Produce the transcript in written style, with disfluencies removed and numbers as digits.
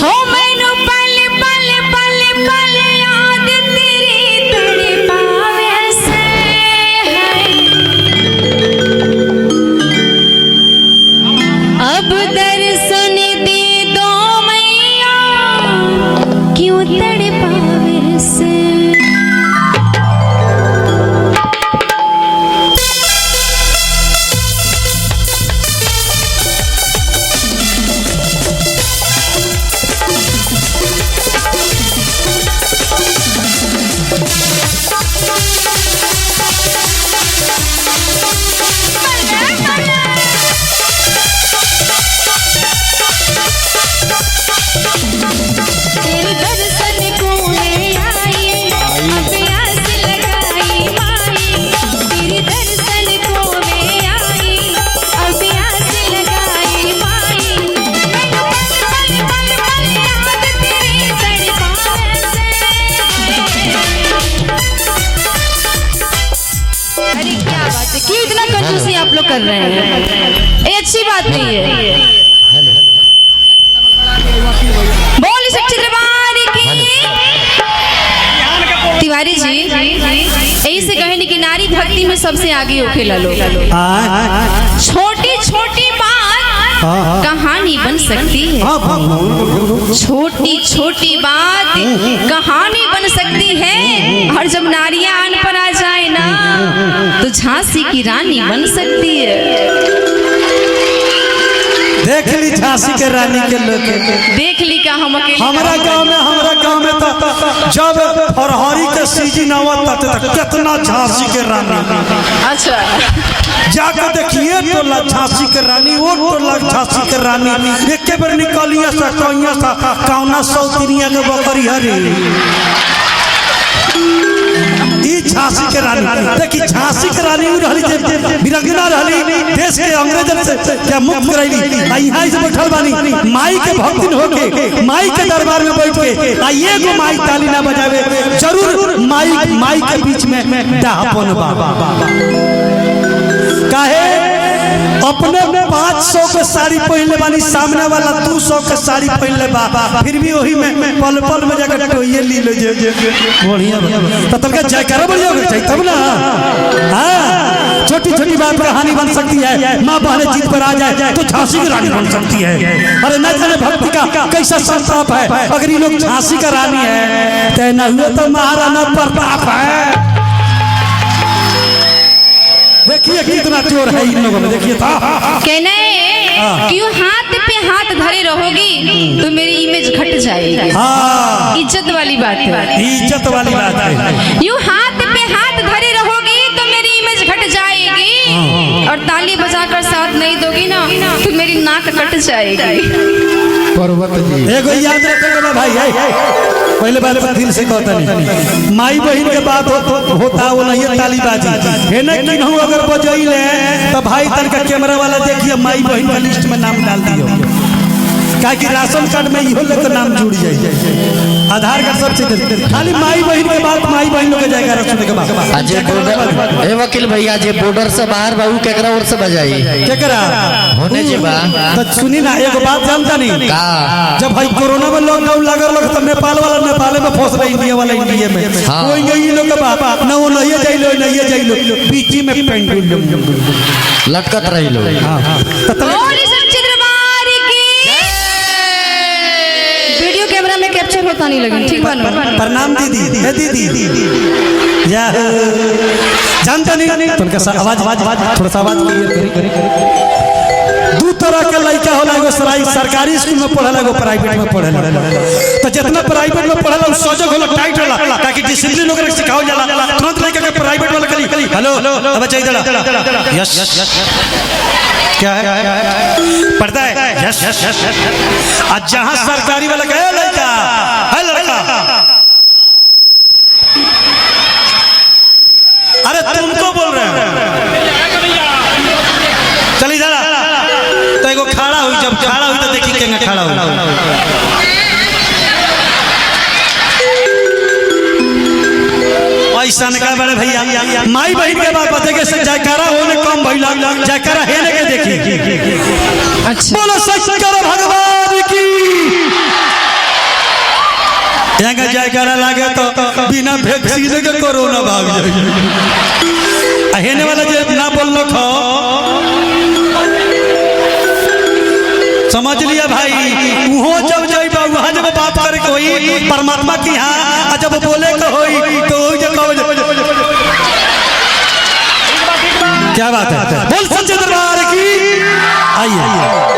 हो मैनू पल पल पल पल याद तेरी तड़पावे से है। अब दर्शन दे दो मैया क्यों तड़पावे से। आप लोग कर रहे हैं, ये अच्छी बात नहीं है। बोल सच्चे दरबार की। तिवारी जी यही से कहे कि नारी भक्ति में सबसे आगे होके लो। छोटी छोटी बात कहानी बन सकती है, छोटी छोटी बात कहानी बन सकती है। और जब नारियां आन पर आ जाए ना तो झांसी की रानी बन सकती है। देख ली झांसी के रानी के लोग, देख ली का हम अकेले हमारा गांव में तो जब फरहरी के सीजन आवता तक कितना झांसी के रानी। अच्छा जाकर देखिए टोला झांसी के रानी, वो टोला झांसी के रानी एक बार निकलिए सा कहिया सा कौना सौतिनिया के बकरी हरी झांसी के रानी। देखी झांसी के रानी रहली वीरांगना रहली, देश के अंग्रेजन से क्या मुक्त कराइली। यहाँ से बैठल बानी माई के भक्तिन होके माई के दरबार में बैठ के ये को माई ताली ना बजावे जरूर माई के बीच में दापन बाबा काहे अपने 500 के साड़ी पहनले बानी, सामने वाला 200 के साड़ी पहनले बा, फिर भी वही में पल पल में जाकर टोइए ली लो जे बढ़िया तो तब जयकारा बढ़िया हो जाए तब ना। हां छोटी छोटी बात कहानी बन सकती है, मां बहने जीत पर आ जाए तो झांसी की रानी बन सकती है। अरे न जाने भक्ति का कैसा संताप है, अगर ये लोग झांसी का रानी है तो न हुए तो महाराणा प्रताप है। देखिए कितना चोर है इन लोगों में, देखिए था कहना क्यों हाथ पे हाथ धरे रहोगी तो मेरी इमेज घट जाएगी। हाँ इज्जत वाली बात है, इज्जत वाली बात है। यूं हाथ पे हाथ धरे रहोगी तो मेरी इमेज घट जाएगी, और ताली बजाकर साथ नहीं दोगी ना तो मेरी नाक कट जाएगी। एगो याद रखिएगा भाई, पहले बार दिल से कहता नहीं माई बहन के बात होता वो नहीं ताली बाजी है ना कि नहीं। अगर बजैले तो भाई तनका कैमरा वाला देखिए माई बहन का लिस्ट में नाम डाल दियो, कि राशन कार्ड में इहो लोग नाम जुड़ जाए, आधार कार्ड सबसे खाली माई बहन के बात माई बहन लोग जाएगा सुने के बाद। ए वकील भैया जे बॉर्डर से बाहर बाबू केकरा और से बजाई केकरा होने जे बा तो सुनी ना एगो बात जानता नहीं का जब भाई कोरोना में लॉकडाउन लगल तो नेपाल वाला नेपाल में फंस रहे, इंडिया वाला इंडिया में कोई गई लोग का बाबा ना वो नहीं जाइलो बीच में पेंडुलम लटकत रही लो। वीडियो कैमरा में कैप्चर होता नहीं लगा, ठीक बात। प्रणाम दीदी, ए दीदी या जानता नहीं तुमका आवाज थोड़ा सा आवाज क्लियर करी। दो तरह के लड़का होला, एगो सरकारी स्कूल में पढ़ेला, एगो प्राइवेट में पढ़ेला। तो जितना प्राइवेट में पढ़ेला उ सजग होला, टाइट होला, ताकि डिसिप्लिन लोग के सिखाओ जाला। तुरंत लड़का के प्राइवेट वाला कली हेलो अब चाहिए जरा यस क्या है पढ़ता है यस आज जहां सरकारी वाला कहे लड़का है लड़का अरे तुमको बोल रहे हो चली जरा तो एगो खड़ा हुई, जब खड़ा हुई तो देखी केंगे खड़ा हुई। ऐसा न का बड़े भैया माई बहन के बात बताएंगे से जयकारा होने कम भइला जयकारा है ने के देखी। अच्छा बोलो सच्चा भगवान की यहाँ का जयकारा लागे तो बिना वैक्सीन के कोरोना भाग जाए। हेने वाला जे ना बोल खो समझ लिया भाई, वो जब जाइबा वहाँ जब बात करे कोई परमात्मा की यहाँ जब बोले को होई तो क्या बात है, बोल सच्चे दरबार की। आइए